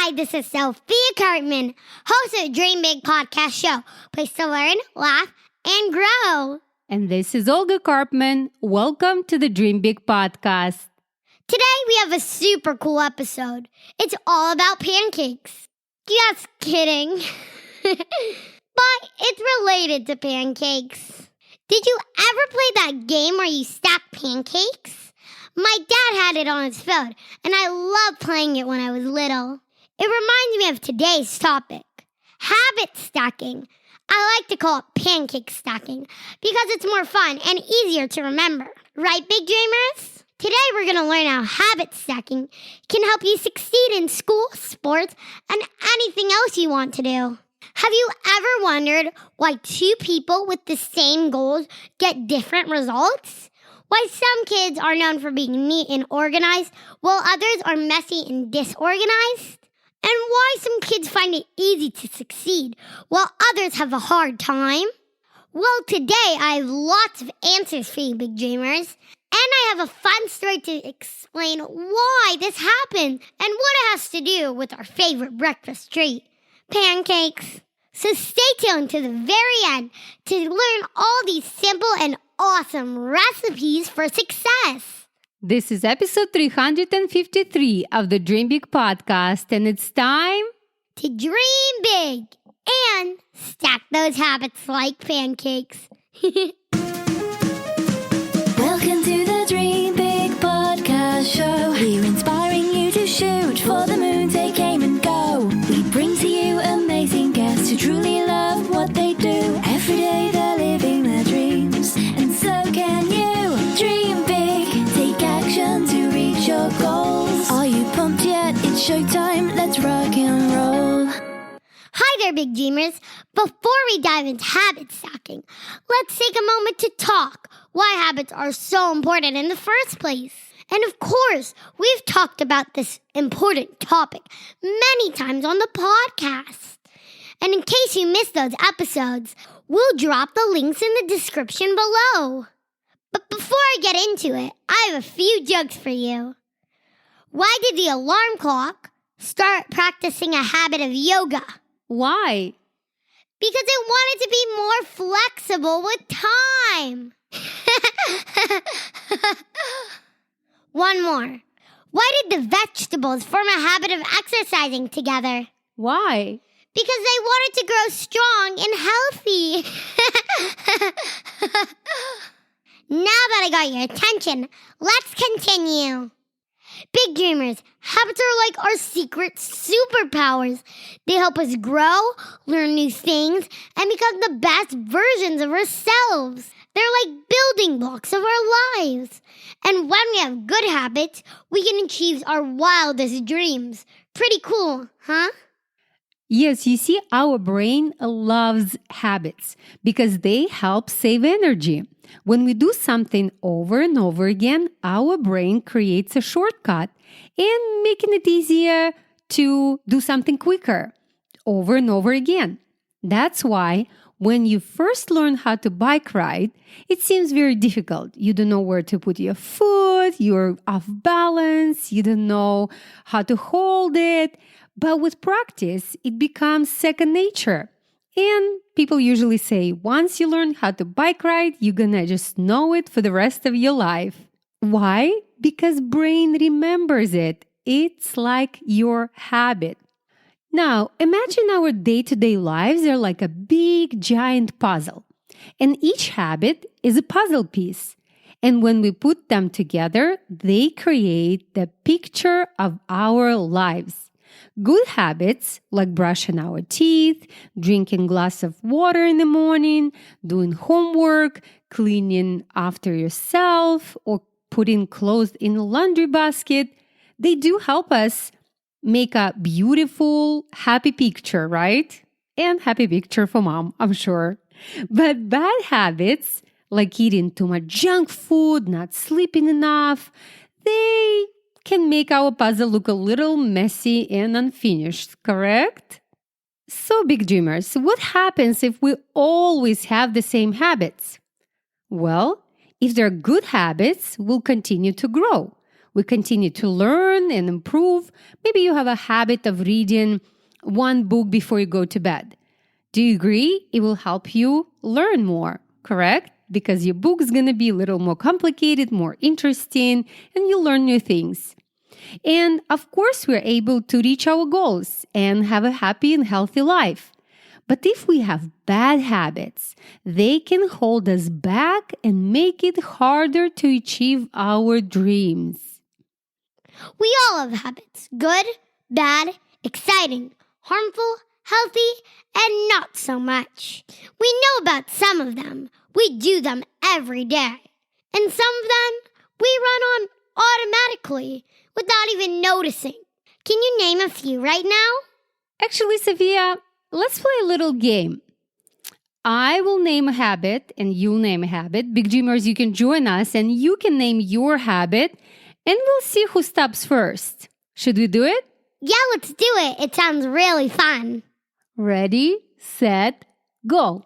Hi, this is Sophia Karpman, host of the Dream Big podcast show. Place to learn, laugh, and grow. And this is Olga Karpman. Welcome to the Dream Big podcast. Today we have a super cool episode. It's all about pancakes. Just kidding. But it's related to pancakes. Did you ever play that game where you stack pancakes? My dad had it on his phone, and I loved playing it when I was little. It reminds me of today's topic, habit stacking. I like to call it pancake stacking because it's more fun and easier to remember. Right, big dreamers? Today we're going to learn how habit stacking can help you succeed in school, sports, and anything else you want to do. Have you ever wondered why two people with the same goals get different results? Why some kids are known for being neat and organized while others are messy and disorganized? And why some kids find it easy to succeed while others have a hard time? Well, today I have lots of answers for you, big dreamers. And I have a fun story to explain why this happened and what it has to do with our favorite breakfast treat, pancakes. So stay tuned to the very end to learn all these simple and awesome recipes for success. This is episode 353 of the Dream Big podcast, and it's time to dream big and stack those habits like pancakes. Welcome to the Dream Big podcast show. We're inspiring you to shoot for the moon, take aim and go. We bring to you amazing guests who truly love what they do. Every day they're living their dreams, and so can you. Dream big, take action to reach your goals. Are you pumped yet? It's showtime, let's rock and roll. Hi there, big dreamers. Before we dive into habit stacking, let's take a moment to talk why habits are so important in the first place. And of course, we've talked about this important topic many times on the podcast. And in case you missed those episodes, we'll drop the links in the description below. But before I get into it, I have a few jokes for you. Why did the alarm clock start practicing a habit of yoga? why? Because it wanted to be more flexible with time. One more. Why did the vegetables form a habit of exercising together? Why? Because they wanted to grow strong and healthy. Now that I got your attention, let's continue. Big dreamers, habits are like our secret superpowers. They help us grow, learn new things, and become the best versions of ourselves. They're like building blocks of our lives. And when we have good habits, we can achieve our wildest dreams. Pretty cool, huh? Yes, you see, our brain loves habits because they help save energy. When we do something over and over again, our brain creates a shortcut and making it easier to do something quicker over and over again. That's why when you first learn how to bike ride, it seems very difficult. You don't know where to put your foot, you're off balance, you don't know how to hold it. But with practice, it becomes second nature. And people usually say, once you learn how to bike ride, you're gonna just know it for the rest of your life. Why? Because brain remembers it. It's like your habit. Now, imagine our day-to-day lives are like a big, giant puzzle. And each habit is a puzzle piece. And when we put them together, they create the picture of our lives. Good habits, like brushing our teeth, drinking a glass of water in the morning, doing homework, cleaning after yourself, or putting clothes in a laundry basket, they do help us make a beautiful, happy picture, right? And happy picture for mom, I'm sure. But bad habits, like eating too much junk food, not sleeping enough, they can make our puzzle look a little messy and unfinished, correct? So, big dreamers, what happens if we always have the same habits? Well, if they're good habits, we'll continue to grow. We continue to learn and improve. Maybe you have a habit of reading one book before you go to bed. Do you agree? It will help you learn more, correct? Because your book is going to be a little more complicated, more interesting, and you'll learn new things. And of course, we're able to reach our goals and have a happy and healthy life. But if we have bad habits, they can hold us back and make it harder to achieve our dreams. We all have habits. Good, bad, exciting, harmful, healthy, and not so much. We know about some of them. We do them every day. And some of them we run on automatically without even noticing. Can you name a few right now? Actually, Sophia, let's play a little game. I will name a habit and you'll name a habit. Big Dreamers, you can join us and you can name your habit and we'll see who stops first. Should we do it? Yeah, let's do it. It sounds really fun. Ready, set, go.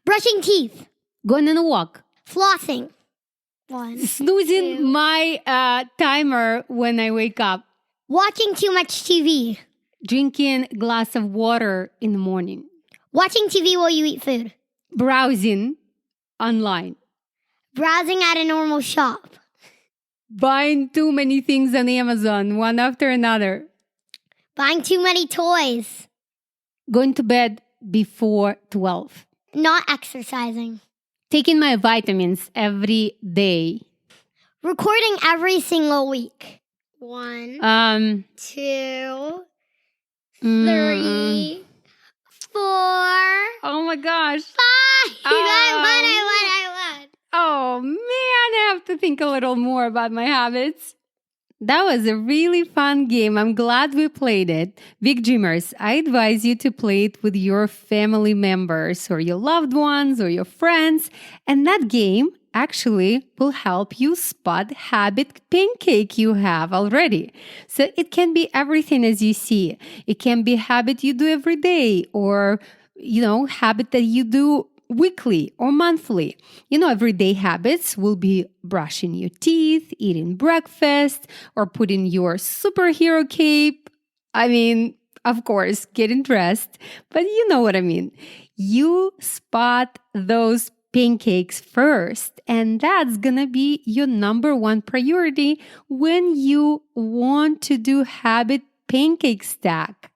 Brushing teeth. Going on a walk. Flossing. 1. Snoozing 2. my timer when I wake up. Watching too much TV. Drinking a glass of water in the morning. Watching TV while you eat food. Browsing online. Browsing at a normal shop. Buying too many things on Amazon, one after another. Buying too many toys. Going to bed before 12. Not exercising. Taking my vitamins every day. Recording every single week. 1, 2, 3, 4. Oh my gosh. 5. I won. Oh man, I have to think a little more about my habits. That was a really fun game. I'm glad we played it. Big Dreamers, I advise you to play it with your family members or your loved ones or your friends. And that game actually will help you spot habit pancake you have already. So it can be everything as you see. It can be a habit you do every day or, habit that you do weekly or monthly. Everyday habits will be brushing your teeth, eating breakfast, or putting your superhero cape. Of course, getting dressed, but you know what I mean. You spot those pancakes first, and that's gonna be your number one priority when you want to do habit pancake stack.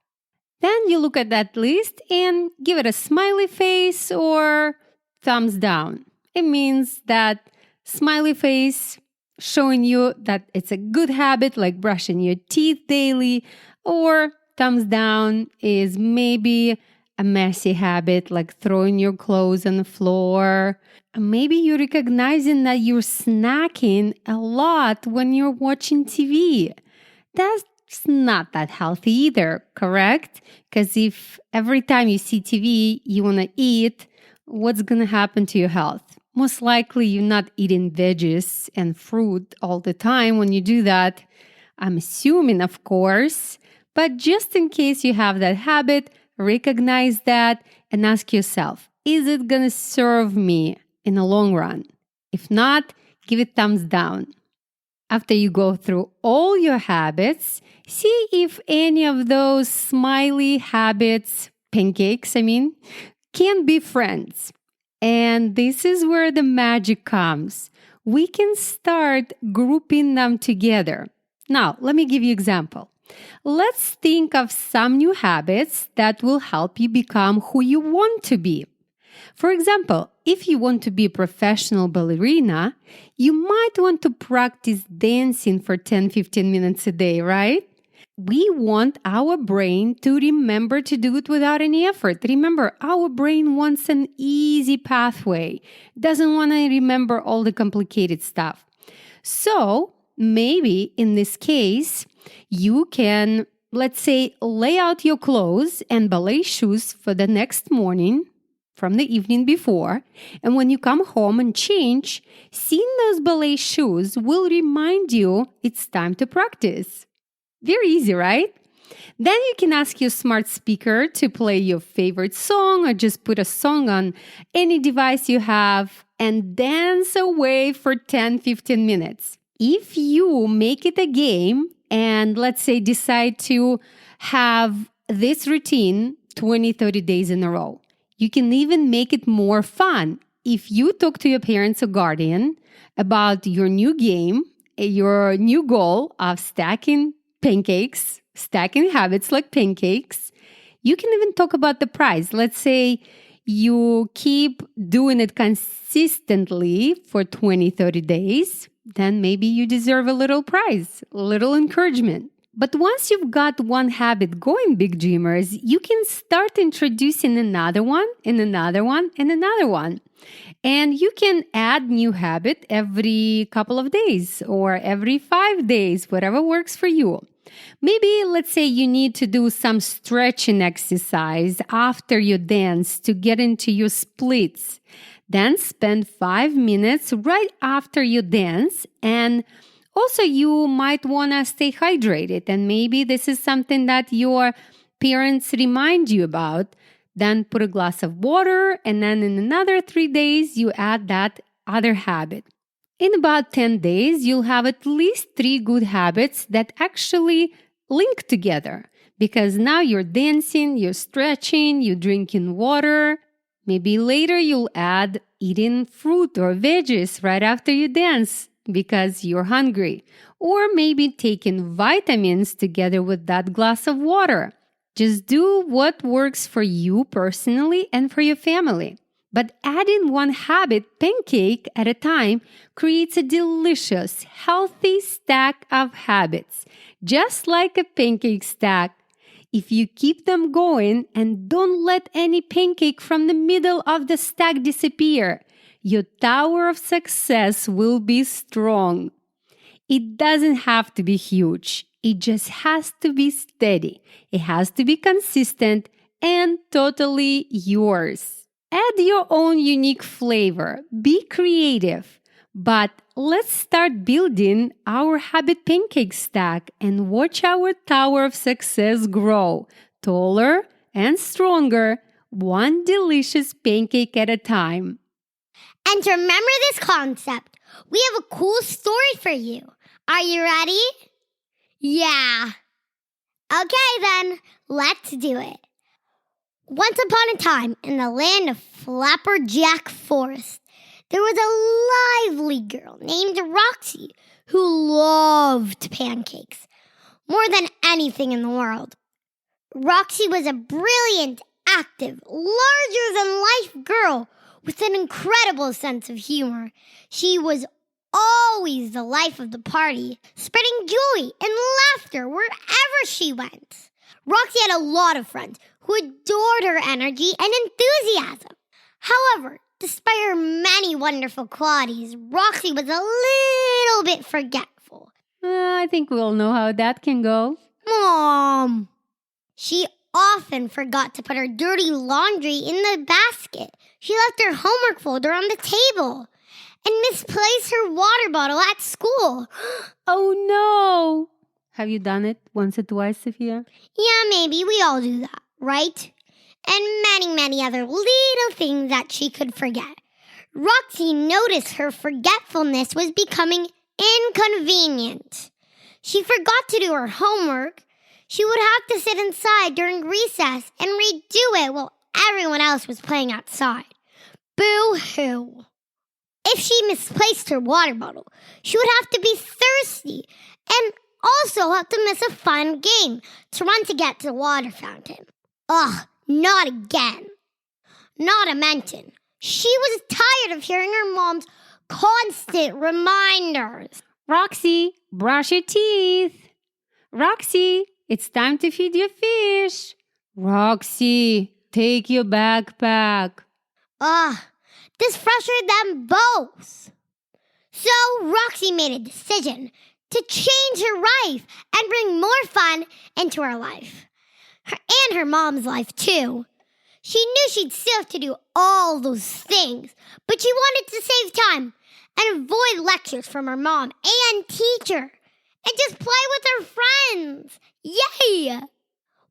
Then you look at that list and give it a smiley face or thumbs down. It means that smiley face showing you that it's a good habit like brushing your teeth daily, or thumbs down is maybe a messy habit like throwing your clothes on the floor. Maybe you're recognizing that you're snacking a lot when you're watching TV. That's not that healthy either, correct? Because if every time you see TV, you want to eat, what's going to happen to your health? Most likely you're not eating veggies and fruit all the time when you do that. I'm assuming, of course, but just in case you have that habit, recognize that and ask yourself, is it going to serve me in the long run? If not, give it thumbs down. After you go through all your habits, see if any of those smiley habits, pancakes, can be friends. And this is where the magic comes. We can start grouping them together. Now, let me give you an example. Let's think of some new habits that will help you become who you want to be. For example, if you want to be a professional ballerina, you might want to practice dancing for 10-15 minutes a day, right? We want our brain to remember to do it without any effort. Remember, our brain wants an easy pathway. It doesn't want to remember all the complicated stuff. So maybe in this case, you can, let's say, lay out your clothes and ballet shoes for the next morning from the evening before. And when you come home and change, seeing those ballet shoes will remind you it's time to practice. Very easy, right? Then you can ask your smart speaker to play your favorite song or just put a song on any device you have and dance away for 10-15 minutes. If you make it a game and let's say decide to have this routine 20, 30 days in a row, you can even make it more fun. If you talk to your parents or guardian about your new game, your new goal of stacking pancakes, stacking habits like pancakes, you can even talk about the prize. Let's say you keep doing it consistently for 20, 30 days, then maybe you deserve a little prize, a little encouragement. But once you've got one habit going, big dreamers, you can start introducing another one and another one and another one. And you can add new habit every couple of days or every 5 days, whatever works for you. Maybe let's say you need to do some stretching exercise after you dance to get into your splits. Then spend 5 minutes right after you dance. And also you might want to stay hydrated. And maybe this is something that your parents remind you about. Then put a glass of water, and then in another 3 days, you add that other habit. In about 10 days, you'll have at least 3 good habits that actually link together. Because now you're dancing, you're stretching, you're drinking water. Maybe later you'll add eating fruit or veggies right after you dance because you're hungry. Or maybe taking vitamins together with that glass of water. Just do what works for you personally and for your family. But adding one habit, pancake at a time, creates a delicious, healthy stack of habits, just like a pancake stack. If you keep them going and don't let any pancake from the middle of the stack disappear, your tower of success will be strong. It doesn't have to be huge. It just has to be steady. It has to be consistent and totally yours. Add your own unique flavor. Be creative. But let's start building our habit pancake stack and watch our tower of success grow taller and stronger, one delicious pancake at a time. And to remember this concept, we have a cool story for you. Are you ready? Yeah. Okay then, let's do it. Once upon a time, in the land of Flapjack Forest, there was a lively girl named Roxy who loved pancakes more than anything in the world. Roxy was a brilliant, active, larger-than-life girl with an incredible sense of humor. She was always the life of the party, spreading joy and laughter wherever she went. Roxy had a lot of friends who adored her energy and enthusiasm. However, despite her many wonderful qualities, Roxy was a little bit forgetful. I think we all know how that can go. Mom! She often forgot to put her dirty laundry in the basket. She left her homework folder on the table and misplaced her water bottle at school. Oh no! Have you done it once or twice, Sophia? Yeah, maybe. We all do that, right? And many, many other little things that she could forget. Roxy noticed her forgetfulness was becoming inconvenient. She forgot to do her homework. She would have to sit inside during recess and redo it while everyone else was playing outside. Boo-hoo. If she misplaced her water bottle, she would have to be thirsty and also have to miss a fun game to run to get to the water fountain. Ugh, not again. Not to mention, she was tired of hearing her mom's constant reminders. Roxy, brush your teeth. Roxy, it's time to feed your fish. Roxy, take your backpack. Ugh, this frustrated them both. So Roxy made a decision to change her life and bring more fun into her life. And her mom's life, too. She knew she'd still have to do all those things, but she wanted to save time and avoid lectures from her mom and teacher and just play with her friends. Yay!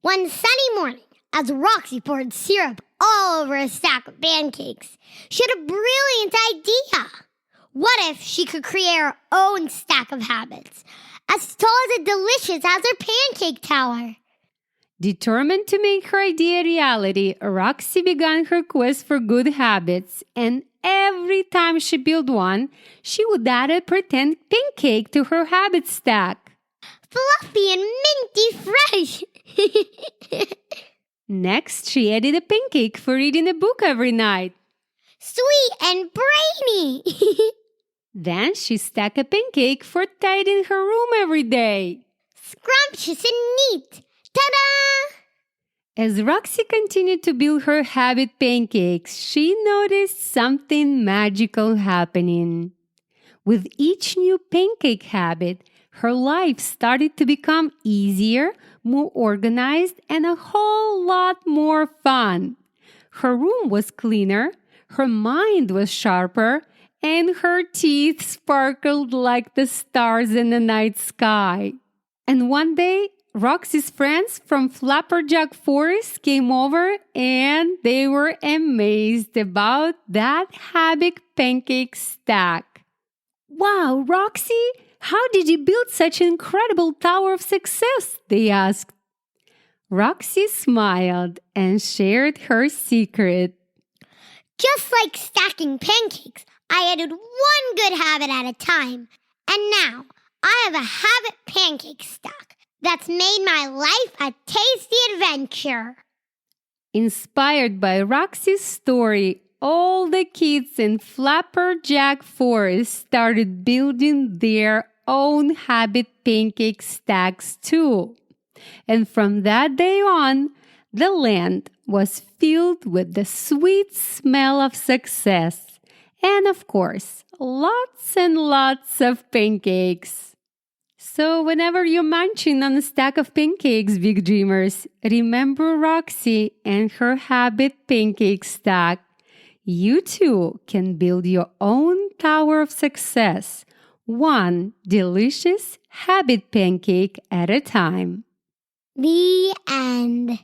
One sunny morning, as Roxy poured syrup all over a stack of pancakes, she had a brilliant idea. What if she could create her own stack of habits, as tall as and delicious as her pancake tower? Determined to make her idea a reality, Roxy began her quest for good habits, and every time she built one, she would add a pretend pancake to her habit stack. Fluffy and minty fresh! Next, she added a pancake for reading a book every night. Sweet and brainy! Then she stacked a pancake for tidying her room every day. Scrumptious and neat! Ta-da! As Roxy continued to build her habit pancakes, she noticed something magical happening. With each new pancake habit, her life started to become easier, more organized, and a whole lot more fun. Her room was cleaner, her mind was sharper, and her teeth sparkled like the stars in the night sky. And one day, Roxy's friends from Flapjack Forest came over and they were amazed about that habit pancake stack. "Wow, Roxy, how did you build such an incredible tower of success?" they asked. Roxy smiled and shared her secret. Just like stacking pancakes, I added one good habit at a time. And now, I have a habit pancake stack that's made my life a tasty adventure. Inspired by Roxy's story, all the kids in Flapjack Forest started building their own habit pancake stacks too. And from that day on, the land was filled with the sweet smell of success. And of course, lots and lots of pancakes. So whenever you're munching on a stack of pancakes, big dreamers, remember Roxy and her habit pancake stack. You too can build your own tower of success, one delicious habit pancake at a time. The end.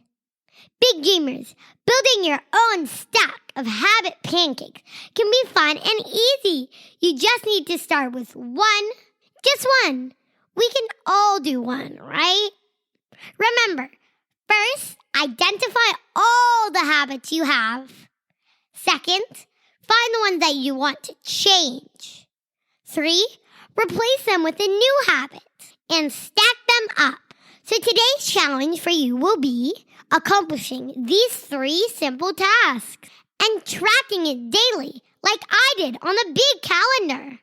Big dreamers, building your own stack of habit pancakes can be fun and easy. You just need to start with one, just one. We can all do one, right? Remember, first, identify all the habits you have. Second, find the ones that you want to change. 3, replace them with a new habit and stack them up. So today's challenge for you will be accomplishing these 3 simple tasks and tracking it daily like I did on a big calendar.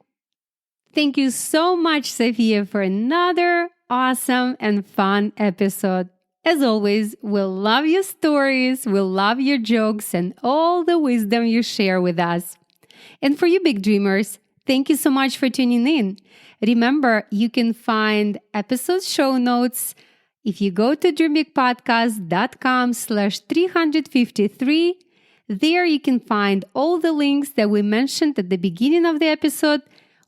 Thank you so much, Sophia, for another awesome and fun episode. As always, we'll love your stories, we'll love your jokes, and all the wisdom you share with us. And for you big dreamers, thank you so much for tuning in. Remember, you can find episode show notes if you go to dreambigpodcast.com/353. There you can find all the links that we mentioned at the beginning of the episode,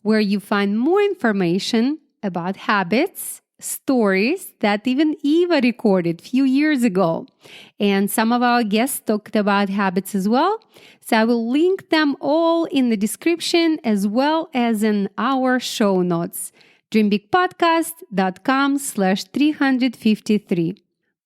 where you find more information about habits, stories that even Eva recorded a few years ago. And some of our guests talked about habits as well. So I will link them all in the description as well as in our show notes. dreambigpodcast.com/353.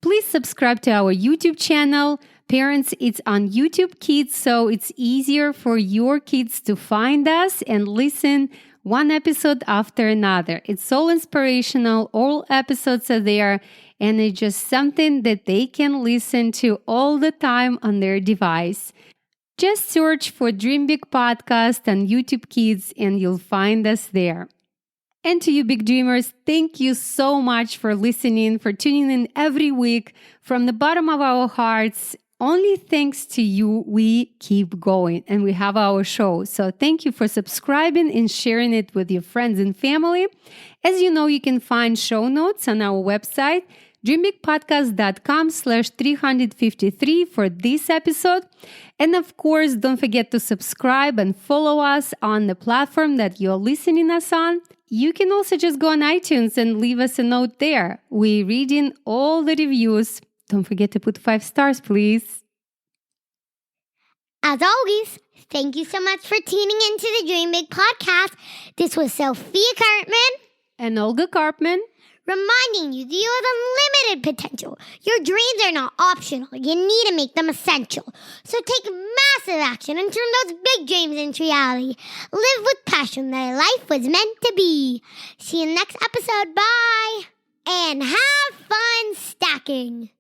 Please subscribe to our YouTube channel. Parents, it's on YouTube Kids, so it's easier for your kids to find us and listen one episode after another. It's so inspirational. All episodes are there, and it's just something that they can listen to all the time on their device. Just search for Dream Big Podcast on YouTube Kids, and you'll find us there. And to you big dreamers, thank you so much for listening, for tuning in every week. From the bottom of our hearts, only thanks to you, we keep going and we have our show. So thank you for subscribing and sharing it with your friends and family. As you know, you can find show notes on our website, dreambigpodcast.com/353 for this episode. And of course, don't forget to subscribe and follow us on the platform that you're listening us on. You can also just go on iTunes and leave us a note there. We're reading all the reviews. Don't forget to put 5 stars, please. As always, thank you so much for tuning into the Dream Big podcast. This was Sophia Karpman And Olga Karpman. reminding you that you have unlimited potential. Your dreams are not optional. You need to make them essential. So take massive action and turn those big dreams into reality. Live with passion that life was meant to be. See you next episode. Bye. And have fun stacking.